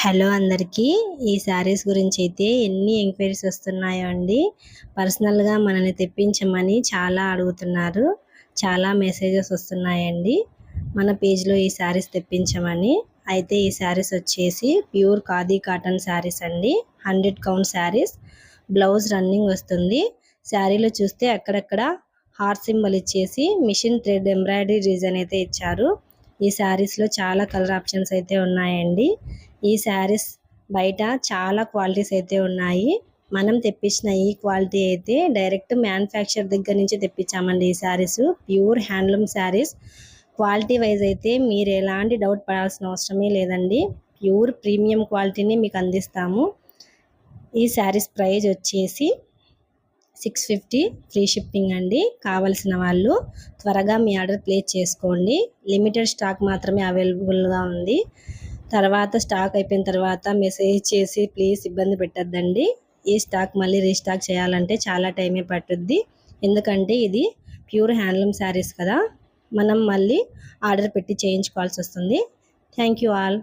Hello అందరికీ. ఈ శారీస్ గురించి అయితే ఎన్ని ఎంక్వైరీస్ వస్తున్నాయో అండి. పర్సనల్గా మనల్ని తెప్పించమని చాలా అడుగుతున్నారు. చాలా మెసేజెస్ వస్తున్నాయండి మన పేజ్లో ఈ శారీస్ తెప్పించమని. అయితే ఈ శారీస్ వచ్చేసి ప్యూర్ ఖాదీ కాటన్ శారీస్ అండి. 100 కౌంట్ శారీస్. బ్లౌజ్ రన్నింగ్ వస్తుంది. శారీలో చూస్తే అక్కడక్కడ హార్ట్ సింబల్ ఇచ్చేసి మిషన్ థ్రెడ్ ఎంబ్రాయిడరీ డిజైన్ అయితే ఇచ్చారు. ఈ శారీస్లో చాలా కలర్ ఆప్షన్స్ అయితే ఉన్నాయండి. ఈ శారీస్ బయట చాలా క్వాలిటీస్ అయితే ఉన్నాయి. మనం తెప్పించిన ఈ క్వాలిటీ అయితే డైరెక్ట్ మ్యానుఫ్యాక్చర్ దగ్గర నుంచి తెప్పించామండి. ఈ saris pure handloom saris. Quality wise అయితే మీరు ఎలాంటి డౌట్ పడాల్సిన అవసరమే లేదండి. ప్యూర్ ప్రీమియం క్వాలిటీని మీకు అందిస్తాము. ఈ శారీస్ ప్రైస్ వచ్చేసి 650 ఫ్రీ షిప్పింగ్ అండి. కావలసిన వాళ్ళు త్వరగా మీ ఆర్డర్ ప్లేస్ చేసుకోండి. లిమిటెడ్ స్టాక్ మాత్రమే అవైలబుల్గా ఉంది. తర్వాత స్టాక్ అయిపోయిన తర్వాత మెసేజ్ చేసి ప్లీజ్ ఇబ్బంది పెట్టద్దండి. ఈ స్టాక్ మళ్ళీ రీస్టాక్ చేయాలంటే చాలా టైమే పట్టుద్ది. ఎందుకంటే ఇది ప్యూర్ హ్యాండ్లూమ్ శారీస్ కదా, మనం మళ్ళీ ఆర్డర్ పెట్టి చేయించుకోవాల్సి వస్తుంది. Thank you all.